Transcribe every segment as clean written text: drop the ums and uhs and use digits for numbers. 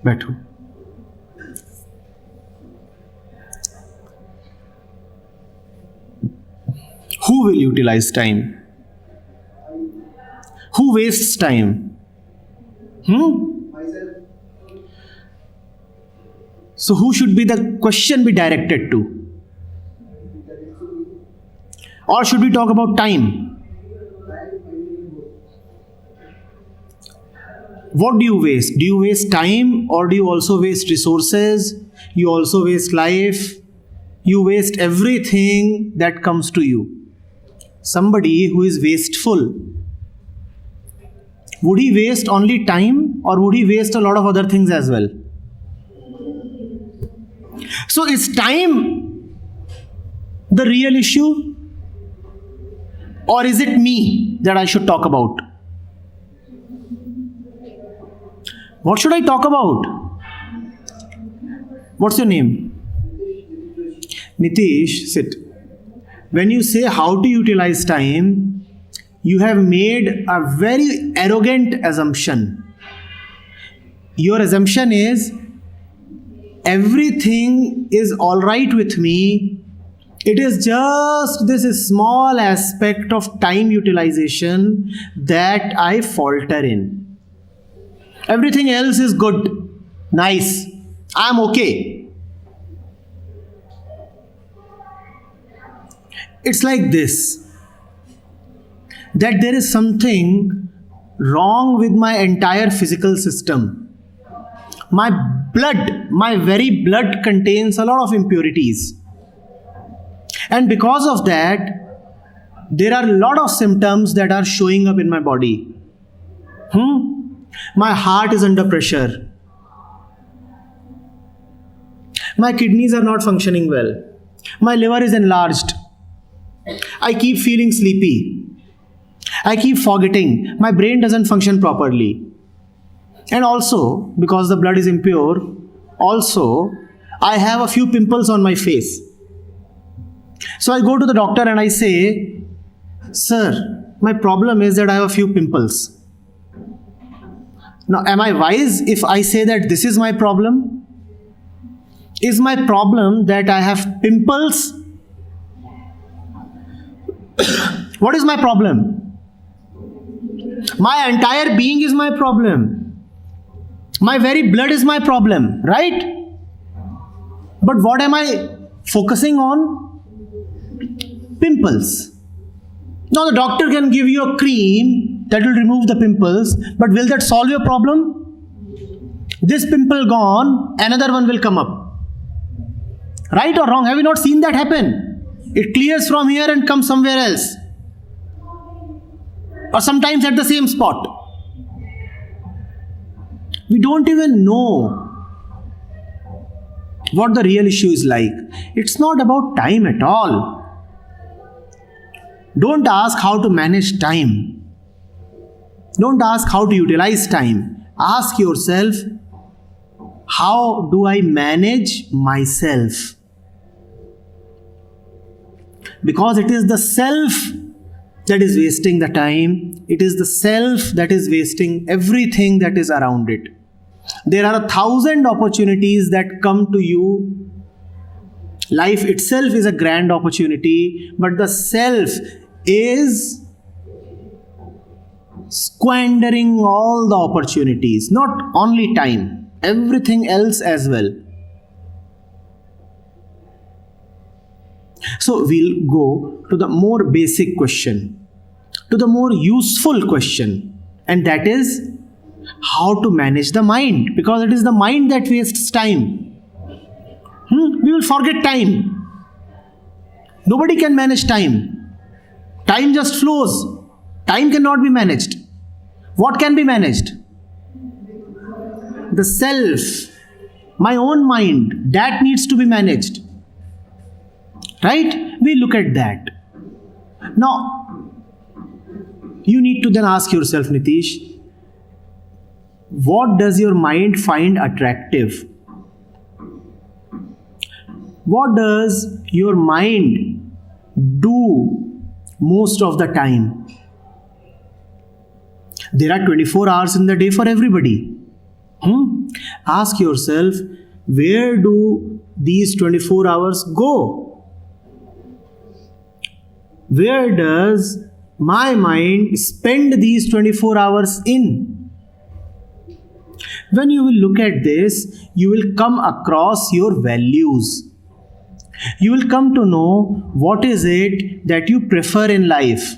बैठो. Who will utilize time? Who wastes time? So who should be the question be directed to? Or should we talk about time? What do you waste? Do you waste time, or do you also waste resources? You also waste life. You waste everything that comes to you. Somebody who is wasteful, would he waste only time, or would he waste a lot of other things as well? So is time the real issue, or is it me that I should talk about? What should I talk about? What's your name? Nitish, sit. When you say how to utilize time, you have made a very arrogant assumption. Your assumption is everything is all right with me. It is just this small aspect of time utilization that I falter in. Everything else is good, nice, I'm okay. It's like this, that there is something wrong with my entire physical system. My blood, my very blood contains a lot of impurities. And because of that, there are a lot of symptoms that are showing up in my body. My heart is under pressure. My kidneys are not functioning well. My liver is enlarged. I keep feeling sleepy. I keep forgetting. My brain doesn't function properly. And also, because the blood is impure, also, I have a few pimples on my face. So I go to the doctor and I say, "Sir, my problem is that I have a few pimples." Now, am I wise if I say that this is my problem? Is my problem that I have pimples? What is my problem? My entire being is my problem. My very blood is my problem, right? But what am I focusing on? Pimples. Now the doctor can give you a cream that will remove the pimples, but will that solve your problem? This pimple gone, another one will come up. Right or wrong? Have you not seen that happen? It clears from here and comes somewhere else. Or sometimes at the same spot. We don't even know what the real issue is like. It's not about time at all. Don't ask how to manage time. Don't ask how to utilize time. Ask yourself, how do I manage myself? Because it is the self that is wasting the time. It is the self that is wasting everything that is around it. There are 1,000 opportunities that come to you. Life itself is a grand opportunity, but the self is squandering all the opportunities, not only time, everything else as well. So we'll go to the more basic question, to the more useful question, and that is how to manage the mind, because it is the mind that wastes time. We will forget time. Nobody can manage time. Time just flows. Time cannot be managed. What can be managed? The self, my own mind, that needs to be managed. Right? We look at that. Now, you need to then ask yourself, Nitish, what does your mind find attractive? What does your mind do most of the time? There are 24 hours in the day for everybody. Ask yourself, where do these 24 hours go? Where does my mind spend these 24 hours in? When you will look at this, you will come across your values. You will come to know what is it that you prefer in life.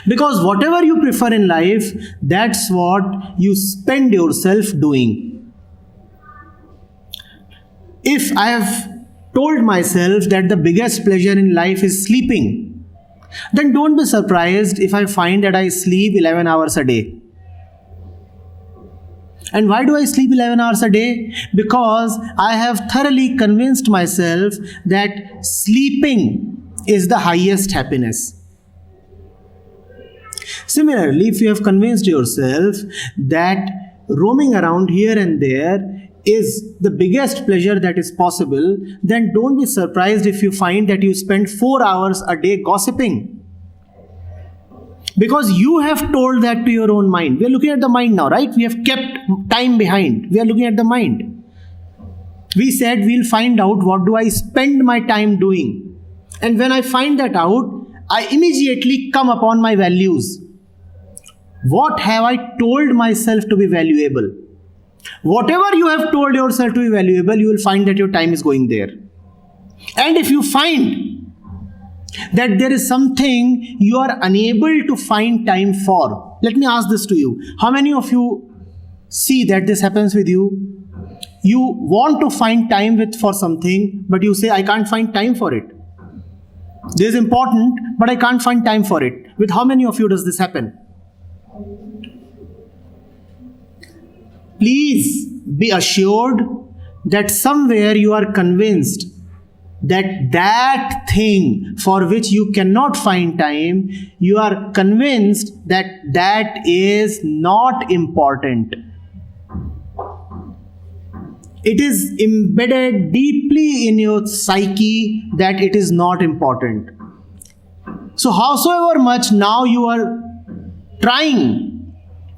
Because whatever you prefer in life, that's what you spend yourself doing. If I have told myself that the biggest pleasure in life is sleeping, then don't be surprised if I find that I sleep 11 hours a day. And why do I sleep 11 hours a day? Because I have thoroughly convinced myself that sleeping is the highest happiness. Similarly, if you have convinced yourself that roaming around here and there is the biggest pleasure that is possible, then don't be surprised if you find that you spend 4 hours a day gossiping. Because you have told that to your own mind. We are looking at the mind now, right? We have kept time behind. We are looking at the mind. We said we'll find out what do I spend my time doing. And when I find that out, I immediately come upon my values. What have I told myself to be valuable? Whatever you have told yourself to be valuable, you will find that your time is going there. And if you find that there is something you are unable to find time for, let me ask this to you. How many of you see that this happens with you? You want to find time for something, but you say, I can't find time for it. This is important, but I can't find time for it. With how many of you does this happen? Please be assured that somewhere you are convinced that thing for which you cannot find time, you are convinced that is not important. It is embedded deeply in your psyche that it is not important. So howsoever much now you are trying,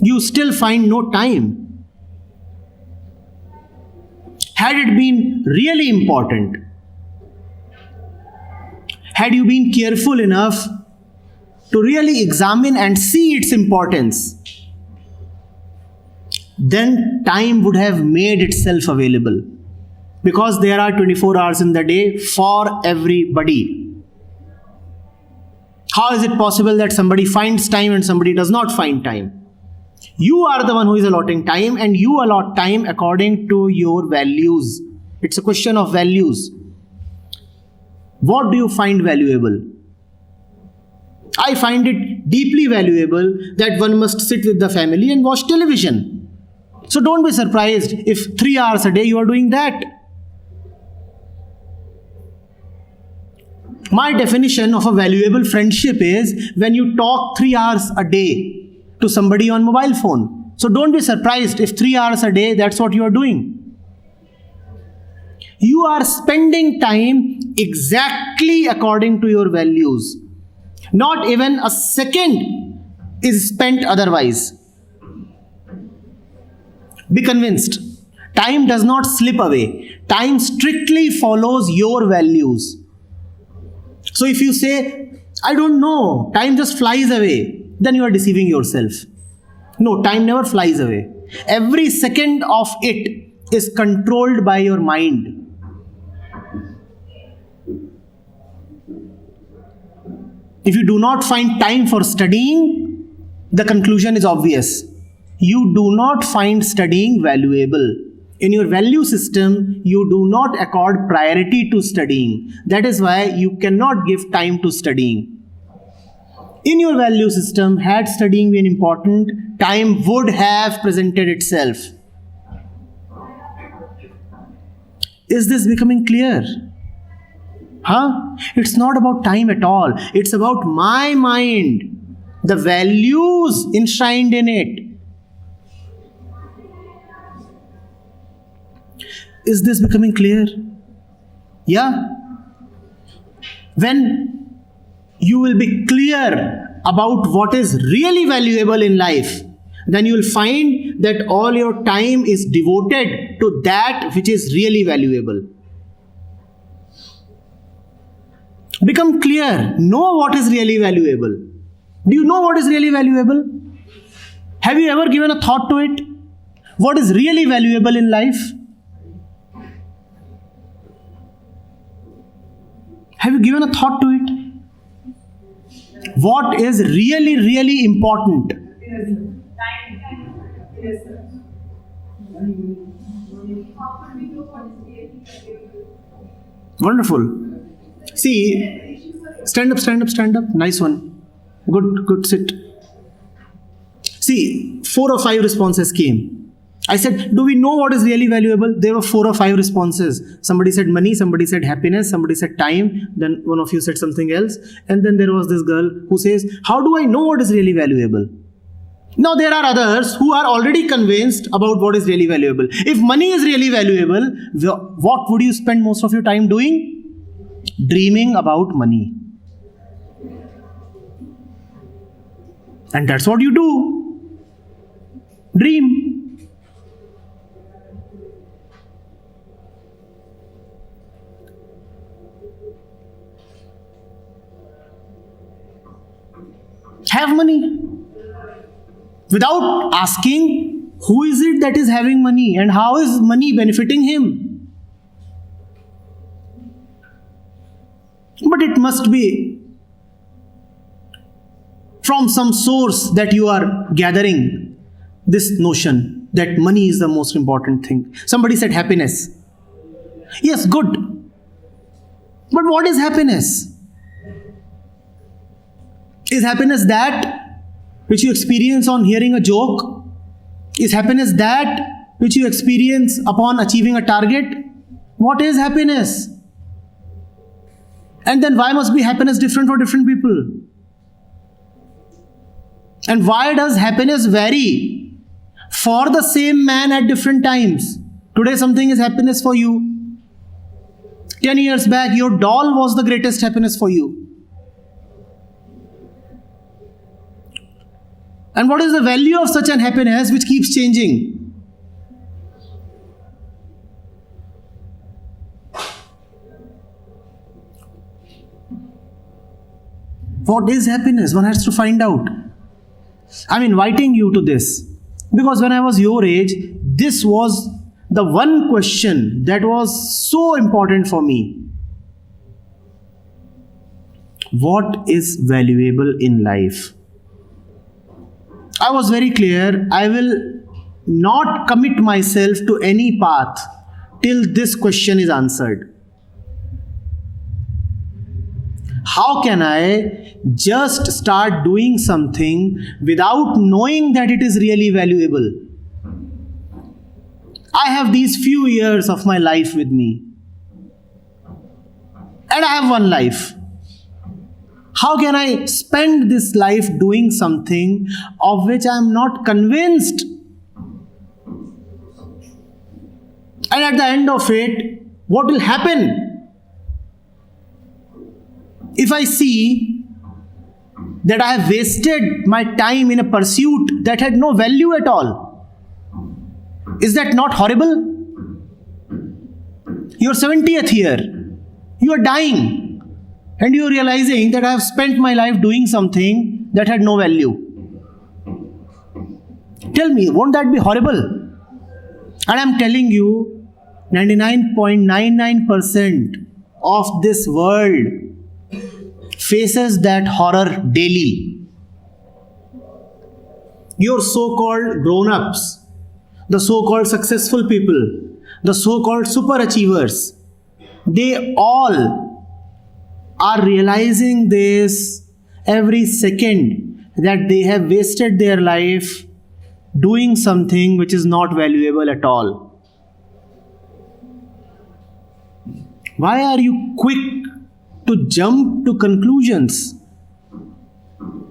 you still find no time. Had it been really important, had you been careful enough to really examine and see its importance, then time would have made itself available. Because there are 24 hours in the day for everybody. How is it possible that somebody finds time and somebody does not find time? You are the one who is allotting time, and you allot time according to your values. It's a question of values. What do you find valuable? I find it deeply valuable that one must sit with the family and watch television. So don't be surprised if 3 hours a day you are doing that. My definition of a valuable friendship is when you talk 3 hours a day to somebody on mobile phone. So don't be surprised if 3 hours a day that's what you are doing. You are spending time exactly according to your values. Not even a second is spent otherwise. Be convinced. Time does not slip away. Time strictly follows your values. So if you say, I don't know, time just flies away, then you are deceiving yourself. No, time never flies away. Every second of it is controlled by your mind. If you do not find time for studying, the conclusion is obvious. You do not find studying valuable. In your value system, you do not accord priority to studying. That is why you cannot give time to studying. In your value system, had studying been important, time would have presented itself. Is this becoming clear? It's not about time at all. It's about my mind, the values enshrined in it. Is this becoming clear? Yeah? When you will be clear about what is really valuable in life, then you will find that all your time is devoted to that which is really valuable. Become clear. Know what is really valuable. Do you know what is really valuable? Have you ever given a thought to it? What is really valuable in life? Have you given a thought to it? What is really, really important? Wonderful. See, stand up. Nice one. Good, sit. See, 4 or 5 responses came. I said, do we know what is really valuable? There were 4 or 5 responses. Somebody said money, somebody said happiness, somebody said time, then one of you said something else. And then there was this girl who says, how do I know what is really valuable? Now there are others who are already convinced about what is really valuable. If money is really valuable, what would you spend most of your time doing? Dreaming about money. And that's what you do. Dream. Have money. Without asking who is it that is having money and how is money benefiting him. But it must be from some source that you are gathering this notion that money is the most important thing. Somebody said happiness. Yes, good. But what is happiness? Is happiness that which you experience on hearing a joke? Is happiness that which you experience upon achieving a target? What is happiness? And then why must be happiness different for different people? And why does happiness vary for the same man at different times? Today something is happiness for you. 10 years back your doll was the greatest happiness for you. And what is the value of such an happiness which keeps changing? What is happiness? One has to find out. I'm inviting you to this because when I was your age, this was the one question that was so important for me. What is valuable in life? I was very clear, I will not commit myself to any path till this question is answered. How can I just start doing something without knowing that it is really valuable? I have these few years of my life with me. And I have one life. How can I spend this life doing something of which I am not convinced? And at the end of it, what will happen? If I see that I have wasted my time in a pursuit that had no value at all, is that not horrible? Your 70th year, you are dying. And you are realizing that I have spent my life doing something that had no value. Tell me, won't that be horrible? And I am telling you, 99.99% of this world faces that horror daily. Your so-called grown-ups, the so-called successful people, the so-called super achievers, they all are realizing this every second that they have wasted their life doing something which is not valuable at all. Why are you quick to jump to conclusions?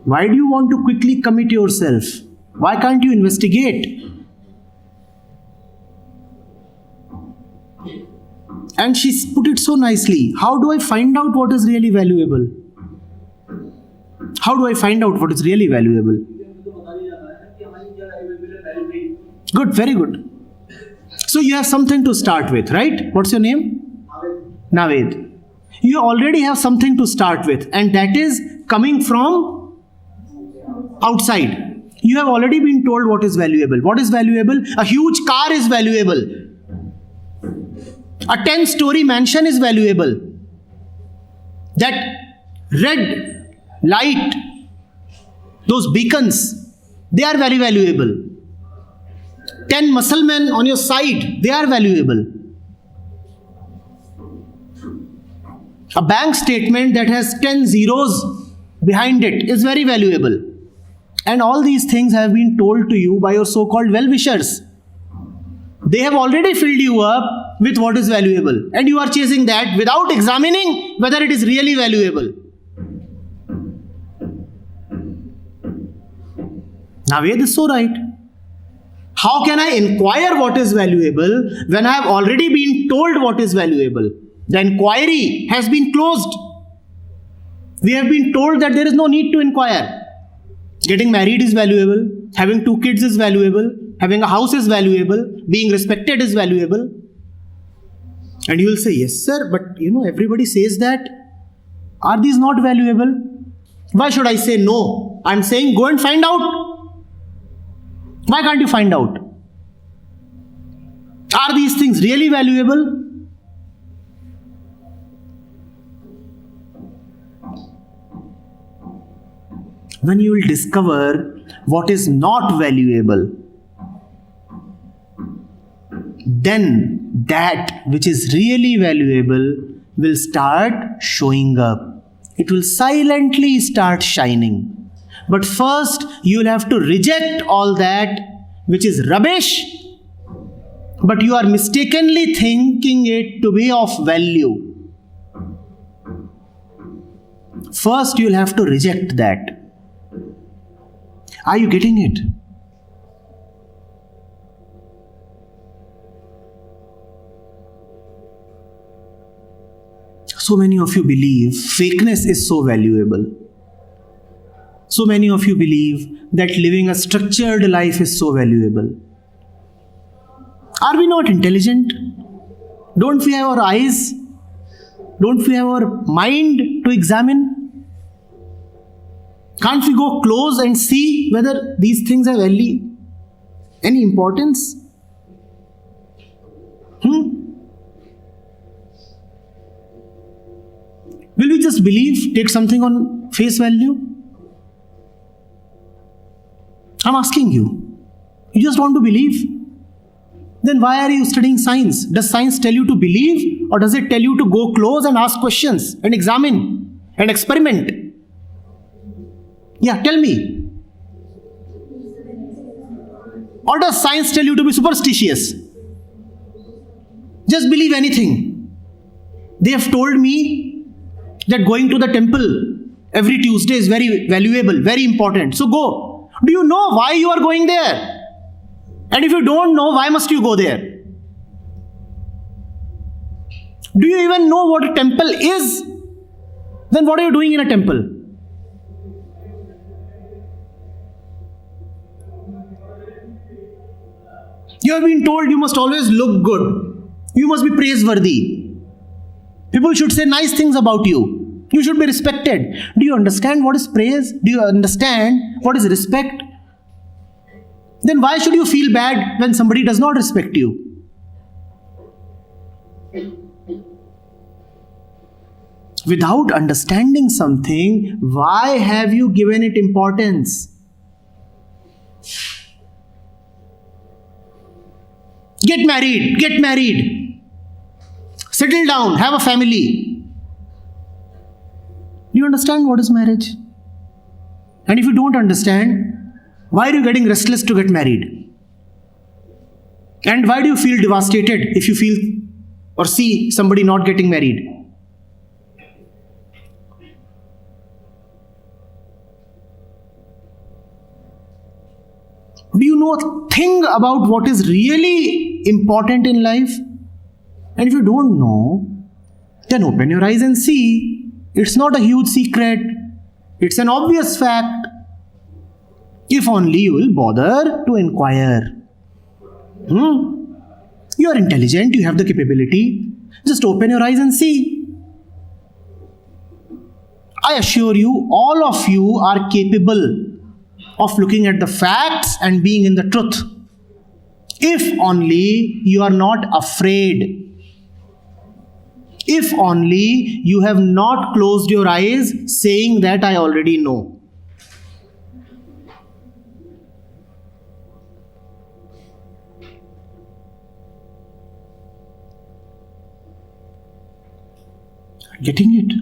Why do you want to quickly commit yourself? Why can't you investigate? And she put it so nicely. How do I find out what is really valuable? How do I find out what is really valuable? Good, very good. So you have something to start with, right? What's your name? Naved. You already have something to start with, and that is coming from outside. You have already been told what is valuable. What is valuable? A huge car is valuable. A 10-story mansion is valuable. That red light, those beacons, they are very valuable. 10 muscle men on your side, they are valuable. A bank statement that has 10 zeros behind it is very valuable. And all these things have been told to you by your so-called well-wishers. They have already filled you up with what is valuable. And you are chasing that without examining whether it is really valuable. Naved is so right. How can I inquire what is valuable when I have already been told what is valuable? The inquiry has been closed. We have been told that there is no need to inquire. Getting married is valuable. Having 2 kids is valuable. Having a house is valuable. Being respected is valuable. And you will say, yes sir, but everybody says that. Are these not valuable? Why should I say no? I am saying go and find out. Why can't you find out? Are these things really valuable? When you will discover what is not valuable, then that which is really valuable will start showing up. It will silently start shining. But first, you will have to reject all that which is rubbish, but you are mistakenly thinking it to be of value. First, you will have to reject that. Are you getting it? So many of you believe fakeness is so valuable. So many of you believe that living a structured life is so valuable. Are we not intelligent? Don't we have our eyes? Don't we have our mind to examine? Can't we go close and see whether these things have any importance? Will we just believe, take something on face value? I'm asking you. You just want to believe? Then why are you studying science? Does science tell you to believe, or does it tell you to go close and ask questions and examine and experiment? Yeah, tell me. Or does science tell you to be superstitious? Just believe anything. They have told me that going to the temple every Tuesday is very valuable, very important. So go. Do you know why you are going there? And if you don't know, why must you go there? Do you even know what a temple is? Then what are you doing in a temple? You have been told you must always look good. You must be praiseworthy. People should say nice things about you. You should be respected. Do you understand what is praise? Do you understand what is respect? Then why should you feel bad when somebody does not respect you? Without understanding something, why have you given it importance? Get married. Settle down, have a family. Do you understand what is marriage? And if you don't understand, why are you getting restless to get married? And why do you feel devastated if you feel or see somebody not getting married? Do you know a thing about what is really important in life? And if you don't know, then open your eyes and see. It's not a huge secret. It's an obvious fact. If only you will bother to inquire. You are intelligent, you have the capability. Just open your eyes and see. I assure you, all of you are capable of looking at the facts and being in the truth. If only you are not afraid. If only you have not closed your eyes saying that I already know. Getting it?